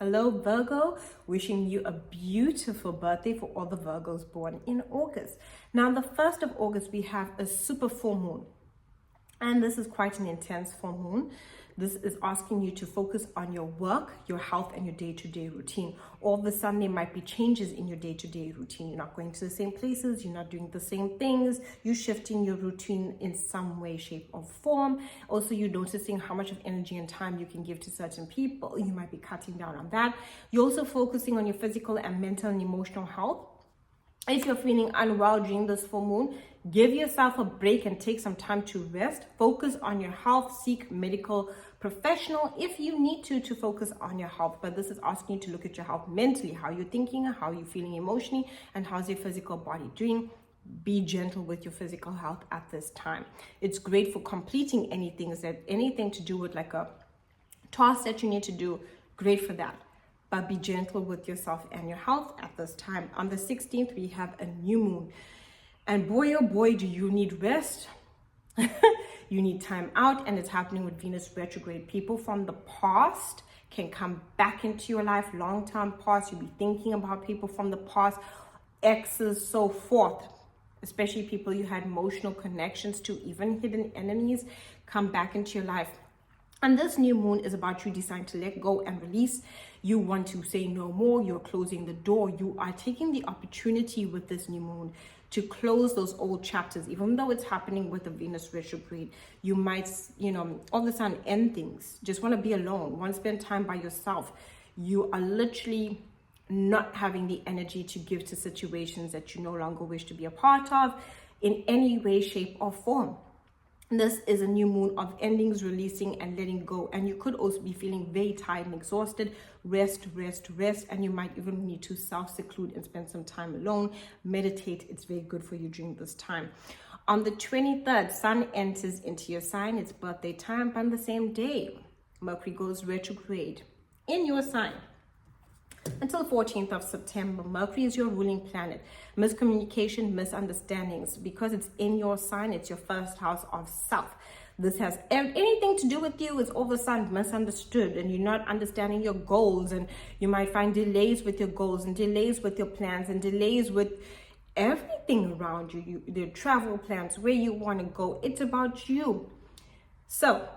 Hello Virgo, wishing you a beautiful birthday for all the Virgos born in August. Now the 1st of August we have a super full moon, and this is quite an intense full moon. This is asking you to focus on your work, your health, and your day-to-day routine. All of a sudden, there might be changes in your day-to-day routine. You're not going to the same places. You're not doing the same things. You're shifting your routine in some way, shape, or form. Also, you're noticing how much of energy and time you can give to certain people. You might be cutting down on that. You're also focusing on your physical and mental and emotional health. If you're feeling unwell during this full moon, give yourself a break and take some time to rest. Focus on your health. Seek medical professional if you need to focus on your health. But this is asking you to look at your health mentally, how you're thinking, how you're feeling emotionally, and how's your physical body doing. Be gentle with your physical health at this time. It's great for completing anything to do with like a task that you need to do. Great for that. But be gentle with yourself and your health at this time. On the 16th, we have a new moon. And boy, oh boy, do you need rest. You need time out, and it's happening with Venus retrograde. People from the past can come back into your life, long-term past. You'll be thinking about people from the past, exes, so forth. Especially people you had emotional connections to, even hidden enemies, come back into your life. And this new moon is about you deciding to let go and release. You want to say no more. You're closing the door. You are taking the opportunity with this new moon to close those old chapters. Even though it's happening with the Venus retrograde, you might, all of a sudden end things. Just want to be alone. Want to spend time by yourself. You are literally not having the energy to give to situations that you no longer wish to be a part of in any way, shape, or form. This is a new moon of endings, releasing, and letting go. And you could also be feeling very tired and exhausted. Rest. And you might even need to self-seclude and spend some time alone. Meditate. It's very good for you during this time. On the 23rd, Sun enters into your sign. It's birthday time. But on the same day, Mercury goes retrograde in your sign. Until 14th of September, Mercury is your ruling planet. Miscommunication, misunderstandings. Because it's in your sign, it's your first house of self. This has anything to do with you is all of a sudden misunderstood, and you're not understanding your goals, and you might find delays with your goals and delays with your plans and delays with everything around you. The travel plans, where you want to go. It's about you. So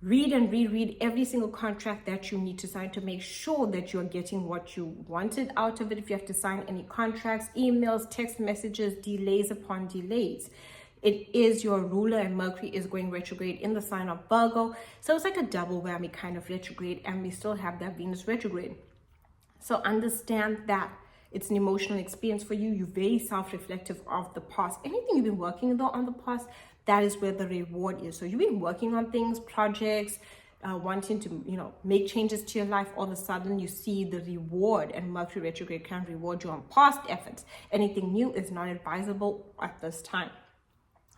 read and reread every single contract that you need to sign to make sure that you're getting what you wanted out of it. If you have to sign any contracts, emails, text messages, delays upon delays. It is your ruler, and Mercury is going retrograde in the sign of Virgo. So it's like a double whammy kind of retrograde, and we still have that Venus retrograde. So understand that it's an emotional experience for you. You're very self-reflective of the past. Anything you've been working on the past, that is where the reward is. So you've been working on things, projects, wanting to, make changes to your life. All of a sudden you see the reward, and Mercury retrograde can reward you on past efforts. Anything new is not advisable at this time.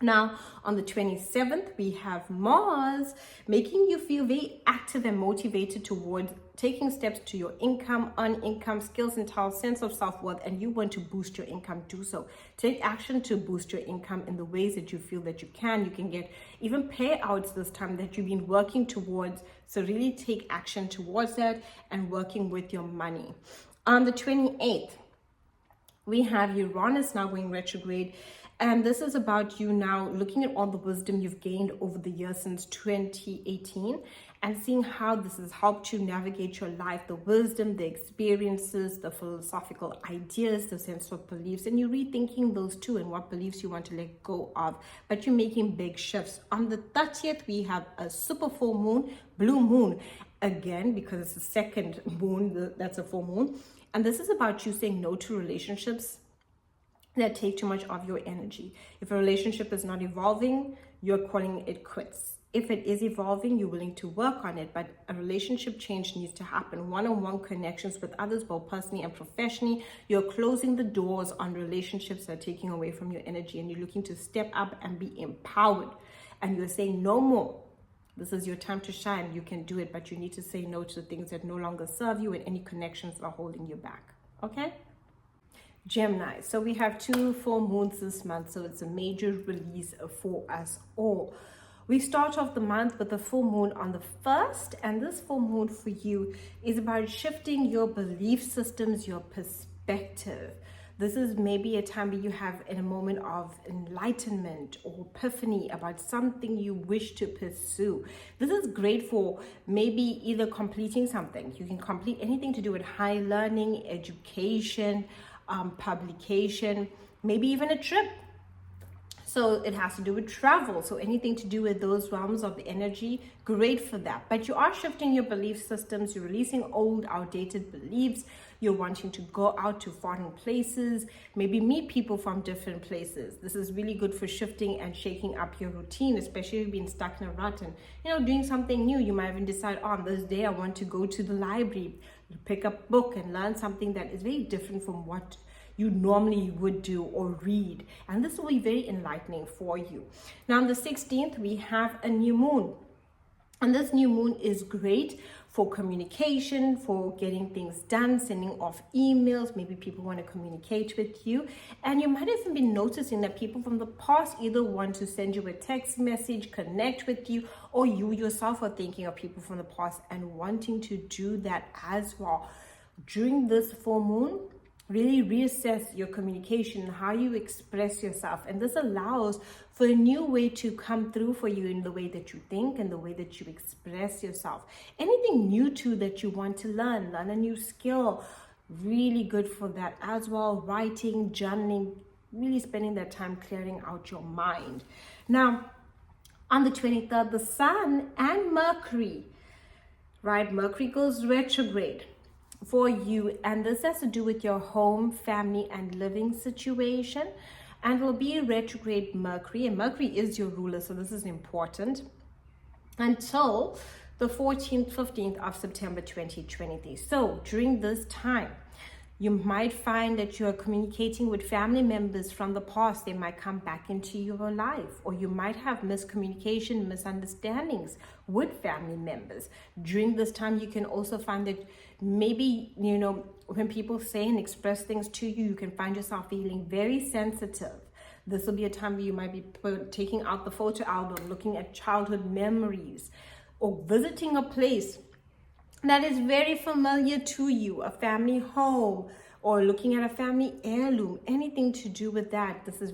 Now, on the 27th, we have Mars making you feel very active and motivated towards taking steps to your income, earn income, skills and talent, sense of self-worth, and you want to boost your income. Do so. Take action to boost your income in the ways that you feel that you can. You can get even payouts this time that you've been working towards. So really take action towards that and working with your money. On the 28th, we have Uranus now going retrograde. And this is about you now looking at all the wisdom you've gained over the years since 2018 and seeing how this has helped you navigate your life, the wisdom, the experiences, the philosophical ideas, the sense of beliefs, and you're rethinking those too and what beliefs you want to let go of. But you're making big shifts. On the 30th, we have a super full moon, blue moon, again, because it's the second moon, that's a full moon. And this is about you saying no to relationships that take too much of your energy. If a relationship is not evolving, you're calling it quits. If it is evolving, you're willing to work on it, but a relationship change needs to happen. One-on-one connections with others, both personally and professionally. You're closing the doors on relationships that are taking away from your energy, and you're looking to step up and be empowered. And you're saying no more. This is your time to shine. You can do it, but you need to say no to the things that no longer serve you and any connections that are holding you back. Okay? Gemini. So we have 2 full moons this month, so it's a major release for us all. We start off the month with the full moon on the 1st, and this full moon for you is about shifting your belief systems, your perspective. This is maybe a time where you have a moment of enlightenment or epiphany about something you wish to pursue. This is great for maybe either completing something. You can complete anything to do with high learning, education, publication, maybe even a trip. So it has to do with travel. So anything to do with those realms of the energy, great for that. But you are shifting your belief systems. You're releasing old, outdated beliefs. You're wanting to go out to foreign places, maybe meet people from different places. This is really good for shifting and shaking up your routine, especially if you've been stuck in a rut and, doing something new. You might even decide, on this day, I want to go to the library, pick up a book and learn something that is very different from what you normally would do or read, and this will be very enlightening for you. Now on the 16th we have a new moon, and this new moon is great for communication, for getting things done, sending off emails. Maybe people want to communicate with you, and you might even be noticing that people from the past either want to send you a text message, connect with you, or you yourself are thinking of people from the past and wanting to do that as well. During this full moon, really reassess your communication, how you express yourself, and this allows for a new way to come through for you in the way that you think and the way that you express yourself. Anything new too that you want to learn a new skill, really good for that as well. Writing, journaling, really spending that time clearing out your mind. Now on the 23rd, the Sun and Mercury, Mercury goes retrograde for you, and this has to do with your home, family, and living situation, and will be retrograde Mercury, and Mercury is your ruler, so this is important until the 14th, 15th of September 2023. So during this time, you might find that you're communicating with family members from the past. They might come back into your life, or you might have miscommunication, misunderstandings with family members. During this time, you can also find that maybe, when people say and express things to you, you can find yourself feeling very sensitive. This will be a time where you might be taking out the photo album, looking at childhood memories, or visiting a place that is very familiar to you, a family home, or looking at a family heirloom, anything to do with that. This is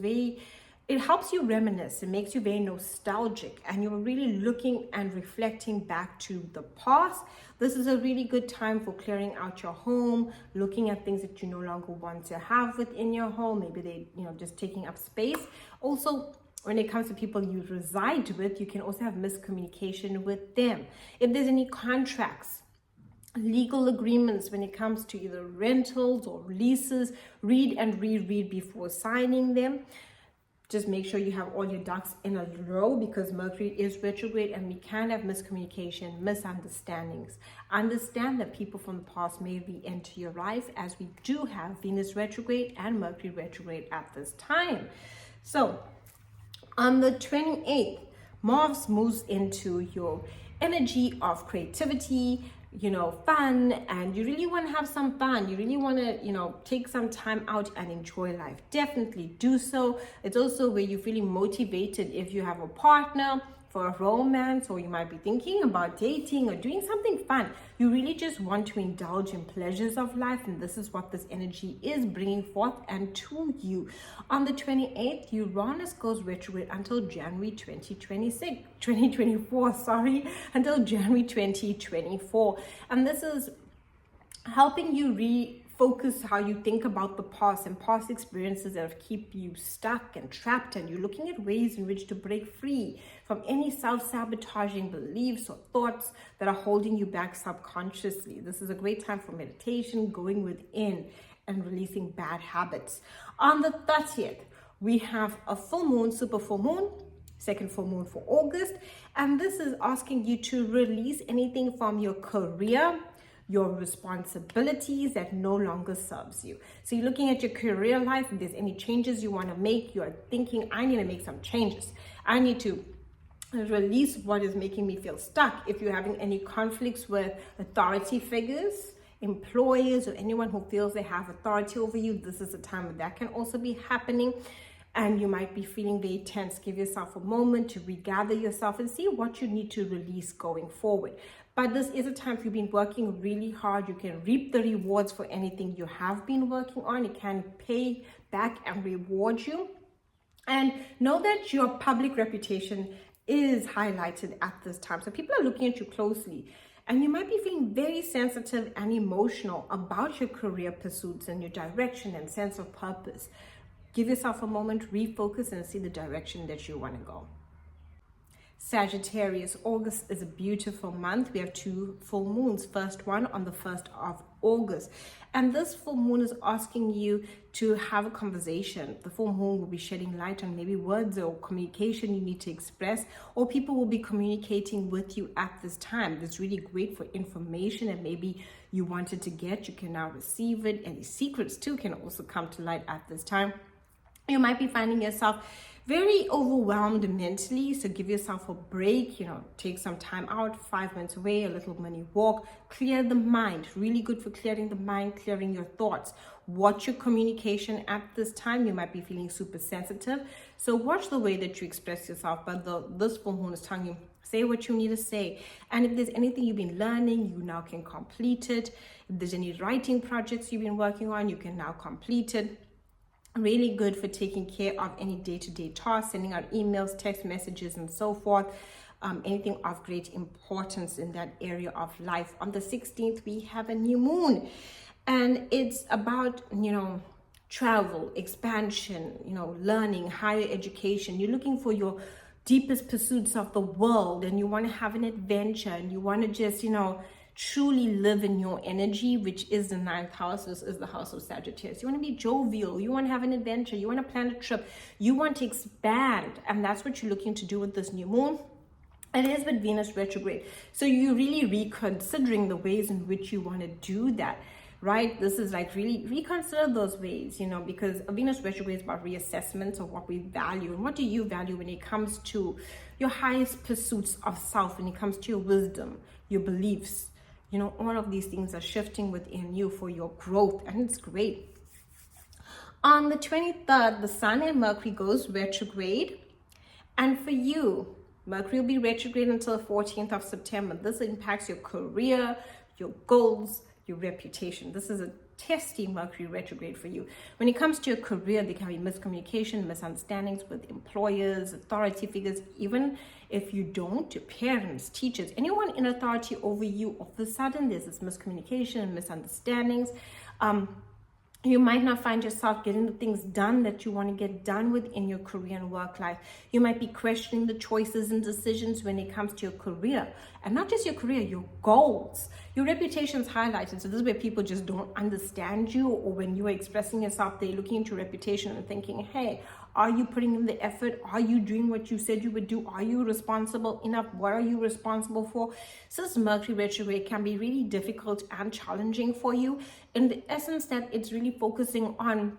it helps you reminisce. It makes you very nostalgic, and you're really looking and reflecting back to the past. This is a really good time for clearing out your home, looking at things that you no longer want to have within your home. Maybe they, just taking up space. Also, when it comes to people you reside with, you can also have miscommunication with them. If there's any contracts, legal agreements when it comes to either rentals or leases, read and reread before signing them. Just make sure you have all your ducks in a row, because Mercury is retrograde and we can have miscommunication, misunderstandings. Understand that people from the past may re-enter your life, as we do have Venus retrograde and Mercury retrograde at this time. So on the 28th, Mars moves into your energy of creativity, fun, and you really want to have some fun. You really want to, take some time out and enjoy life. Definitely do so. It's also where you're feeling motivated if you have a partner for a romance, or you might be thinking about dating or doing something fun. You really just want to indulge in pleasures of life, and this is what this energy is bringing forth and to you. On the 28th, Uranus goes retrograde until January 2024, until January 2024. And this is helping you refocus how you think about the past and past experiences that have keep you stuck and trapped, and you're looking at ways in which to break free from any self-sabotaging beliefs or thoughts that are holding you back subconsciously. This is a great time for meditation, going within and releasing bad habits. On the 30th, we have a full moon, super full moon, second full moon for August, and this is asking you to release anything from your career, your responsibilities that no longer serves you. So you're looking at your career life. If there's any changes you want to make, you're thinking, I need to make some changes. I need to release what is making me feel stuck. If you're having any conflicts with authority figures, employers, or anyone who feels they have authority over you, this is a time when that can also be happening. and you might be feeling very tense. Give yourself a moment to regather yourself and see what you need to release going forward. But this is a time if you've been working really hard, you can reap the rewards for anything you have been working on. It can pay back and reward you. And know that your public reputation is highlighted at this time. So people are looking at you closely, and you might be feeling very sensitive and emotional about your career pursuits and your direction and sense of purpose. Give yourself a moment, refocus, and see the direction that you want to go. Sagittarius, August is a beautiful month. We have 2 full moons. First one on the 1st of August. And this full moon is asking you to have a conversation. The full moon will be shedding light on maybe words or communication you need to express, or people will be communicating with you at this time. It's really great for information that maybe you wanted to get. You can now receive it. Any secrets too can also come to light at this time. You might be finding yourself very overwhelmed mentally, so give yourself a break, take some time out, 5 minutes away, a little mini walk, clear the mind. Really good for clearing the mind, clearing your thoughts. Watch your communication at this time. You might be feeling super sensitive, so watch the way that you express yourself. But this full moon is telling you, say what you need to say. And if there's anything you've been learning, you now can complete it. If there's any writing projects you've been working on, you can now complete it. Really good for taking care of any day-to-day tasks, sending out emails, text messages, and so forth. Anything of great importance in that area of life. On the 16th, we have a new moon, and it's about, travel, expansion, learning, higher education. You're looking for your deepest pursuits of the world, and you want to have an adventure, and you want to just, truly live in your energy, which is the 9th house. This is the house of Sagittarius. You want to be jovial, you want to have an adventure, you want to plan a trip, you want to expand, and that's what you're looking to do with this new moon. It is with Venus retrograde, so you're really reconsidering the ways in which you want to do that, right? This is like really reconsider those ways, because Venus retrograde is about reassessment of what we value and what do you value when it comes to your highest pursuits of self, when it comes to your wisdom, your beliefs. All of these things are shifting within you for your growth, and it's great. On the 23rd, the Sun and Mercury goes retrograde. And for you, Mercury will be retrograde until the 14th of September. This impacts your career, your goals, your reputation. This is a testy Mercury retrograde for you. When it comes to your career, there can be miscommunication, misunderstandings with employers, authority figures. Even if you don't, your parents, teachers, anyone in authority over you, all of a sudden there's this miscommunication and misunderstandings. You might not find yourself getting the things done that you want to get done within your career and work life. You might be questioning the choices and decisions when it comes to your career. And not just your career, your goals. Your reputation is highlighted. So this is where people just don't understand you, or when you are expressing yourself, they're looking into your reputation and thinking, hey, are you putting in the effort? Are you doing what you said you would do? Are you responsible enough? What are you responsible for? So this Mercury retrograde can be really difficult and challenging for you, in the essence that it's really focusing on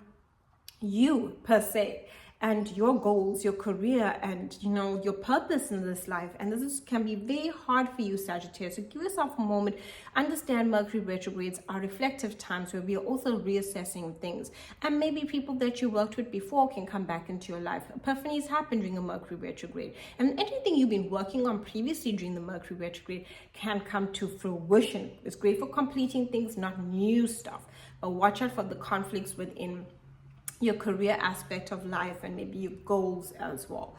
you per se, and your goals, your career, and your purpose in this life. And can be very hard for you, Sagittarius. So give yourself a moment. Understand Mercury retrogrades are reflective times where we are also reassessing things, and maybe people that you worked with before can come back into your life. Epiphanies happen during a Mercury retrograde, and anything you've been working on previously during the Mercury retrograde can come to fruition. It's great for completing things, not new stuff, but watch out for the conflicts within your career aspect of life and maybe your goals as well.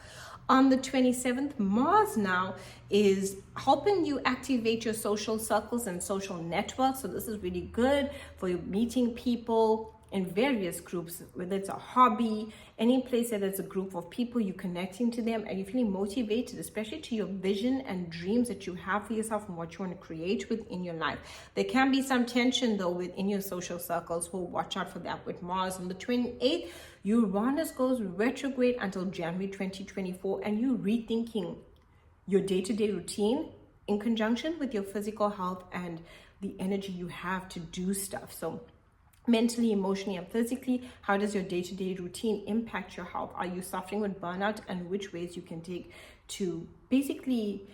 On the 27th, Mars now is helping you activate your social circles and social networks. So this is really good for you meeting people in various groups, whether it's a hobby, any place that there's a group of people, you connecting to them and you're feeling motivated, especially to your vision and dreams that you have for yourself and what you want to create within your life. There can be some tension though within your social circles, so watch out for that with Mars. On the 28th, Uranus goes retrograde until January 2024, and you're rethinking your day-to-day routine in conjunction with your physical health and the energy you have to do stuff. So mentally, emotionally, and physically, how does your day-to-day routine impact your health? Are you suffering with burnout, and which ways you can take to basically,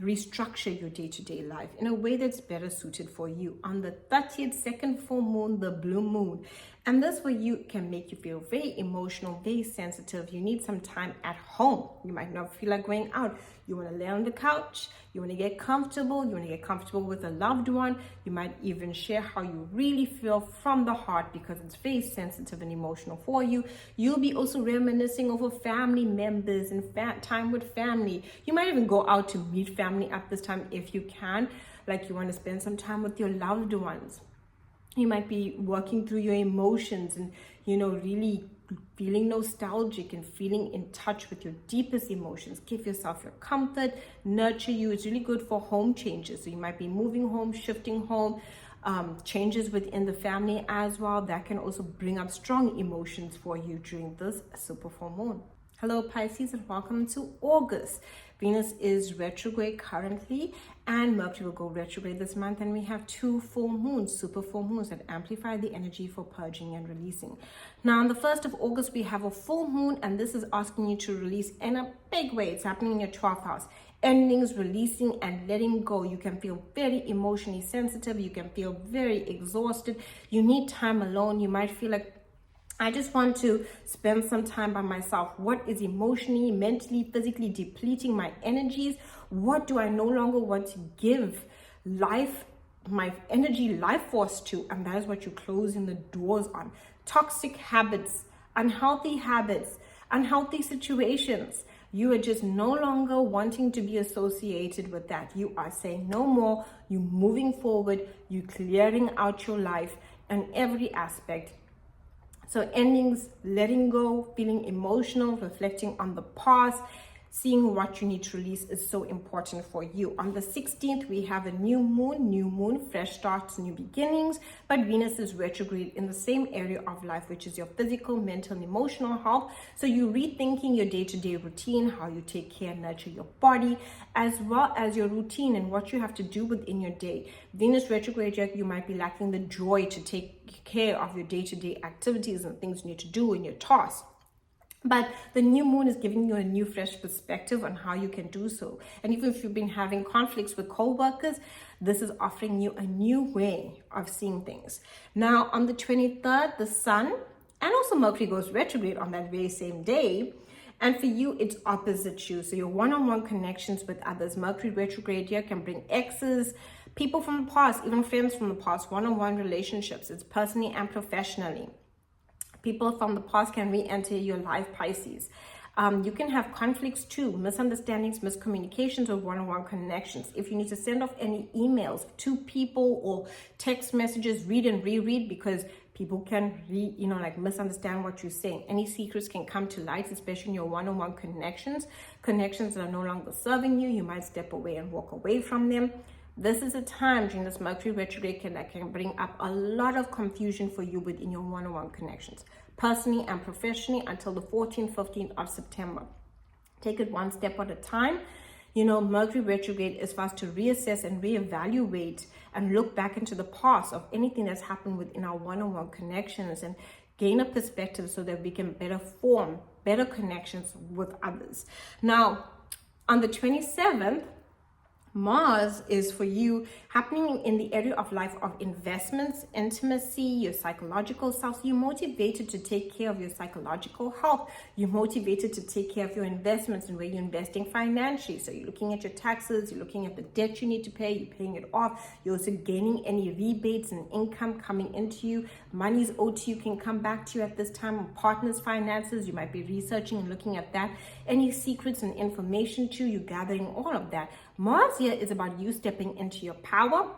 restructure your day-to-day life in a way that's better suited for you? On the 30th, second full moon, the blue moon, And this for you can make you feel very emotional, very sensitive. You need some time at home. You might not feel like going out. You want to lay on the couch. You want to get comfortable. You want to get comfortable with a loved one. You might even share how you really feel from the heart, because it's very sensitive and emotional for you. You'll be also reminiscing over family members and time with family. You might even go out to meet family at this time if you can. Like you want to spend some time with your loved ones. You might be working through your emotions and, really feeling nostalgic and feeling in touch with your deepest emotions. Give yourself your comfort, nurture you. It's really good for home changes. So you might be moving home, shifting home, changes within the family as well. That can also bring up strong emotions for you during this super full moon. Hello Pisces, and welcome to August. Venus is retrograde currently, and Mercury will go retrograde this month, and we have 2 full moons, super full moons, that amplify the energy for purging and releasing. Now on the 1st of August we have a full moon, and this is asking you to release in a big way. It's happening in your 12th house. Endings, releasing and letting go. You can feel very emotionally sensitive. You can feel very exhausted. You need time alone. You might feel like, I just want to spend some time by myself. What is emotionally, mentally, physically depleting my energies? What do I no longer want to give life, my energy, life force to? And that is what you're closing the doors on. Toxic habits, unhealthy situations. You are just no longer wanting to be associated with that. You are saying no more. You're moving forward. You're clearing out your life in every aspect. So endings, letting go, feeling emotional, reflecting on the past, seeing what you need to release is so important for you. On the 16th, we have a new moon, fresh starts, new beginnings, but Venus is retrograde in the same area of life, which is your physical, mental, and emotional health. So you're rethinking your day-to-day routine, how you take care and nurture your body, as well as your routine and what you have to do within your day. Venus retrograde, you might be lacking the joy to take care of your day-to-day activities and things you need to do in your tasks. But the new moon is giving you a new fresh perspective on how you can do so. And even if you've been having conflicts with co-workers, this is offering you a new way of seeing things. Now on the 23rd, the sun and also Mercury goes retrograde on that very same day. And for you, it's opposite you. So your one-on-one connections with others. Mercury retrograde here can bring exes, people from the past, even friends from the past, one-on-one relationships. It's personally and professionally. People from the past can re-enter your life, Pisces. You can have conflicts too, misunderstandings, miscommunications, or one-on-one connections. If you need to send off any emails to people or text messages, read and reread, because people can misunderstand what you're saying. Any secrets can come to light, especially in your one-on-one connections that are no longer serving you. You might step away and walk away from them. This is a time during this Mercury retrograde that can bring up a lot of confusion for you within your one-on-one connections, personally and professionally, until the 14th, 15th of September. Take it one step at a time. Mercury retrograde is for us to reassess and reevaluate and look back into the past of anything that's happened within our one-on-one connections and gain a perspective so that we can better form better connections with others. Now, on the 27th, Mars is for you happening in the area of life of investments, intimacy, your psychological self. So you're motivated to take care of your psychological health. You're motivated to take care of your investments and where you're investing financially. So you're looking at your taxes, you're looking at the debt you need to pay, you're paying it off. You're also gaining any rebates and income coming into you. Money's owed to you can come back to you at this time. Partners' finances, you might be researching and looking at that. Any secrets and information too, you're gathering all of that. Mars here is about you stepping into your power,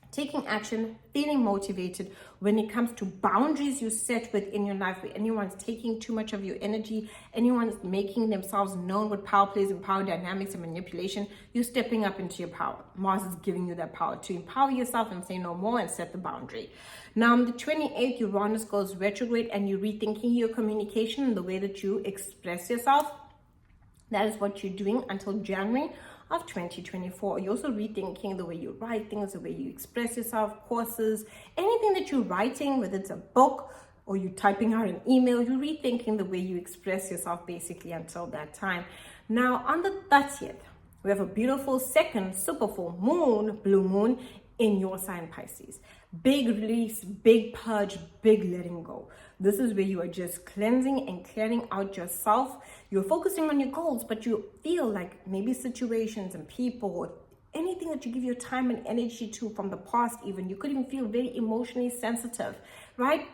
taking action, feeling motivated when it comes to boundaries you set within your life, where anyone's taking too much of your energy, anyone's making themselves known with power plays and power dynamics and manipulation. You're stepping up into your power. Mars is giving you that power to empower yourself and say no more and set the boundary. Now on the 28th, Uranus goes retrograde and you're rethinking your communication and the way that you express yourself. That is what you're doing until January of 2024. You're also rethinking the way you write things, the way you express yourself, courses, anything that you're writing, whether it's a book or you're typing out an email, you're rethinking the way you express yourself basically until that time. Now on the 30th, we have a beautiful second super full moon, blue moon, in your sign Pisces. Big release, big purge, big letting go. This is where you are just cleansing and clearing out yourself. You're focusing on your goals, but you feel like maybe situations and people, anything that you give your time and energy to from the past, even you could even feel very emotionally sensitive, right?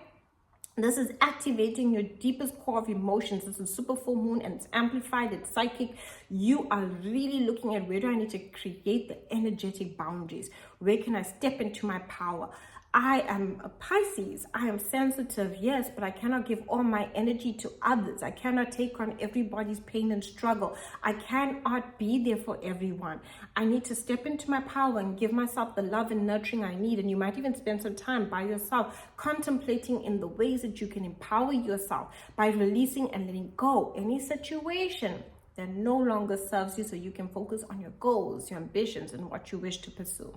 This is activating your deepest core of emotions. This is super full moon and it's amplified, it's psychic. You are really looking at, where do I need to create the energetic boundaries? Where can I step into my power? I am a Pisces. I am sensitive, yes, but I cannot give all my energy to others. I cannot take on everybody's pain and struggle. I cannot be there for everyone. I need to step into my power and give myself the love and nurturing I need. And you might even spend some time by yourself, contemplating in the ways that you can empower yourself by releasing and letting go any situation that no longer serves you, so you can focus on your goals, your ambitions, and what you wish to pursue.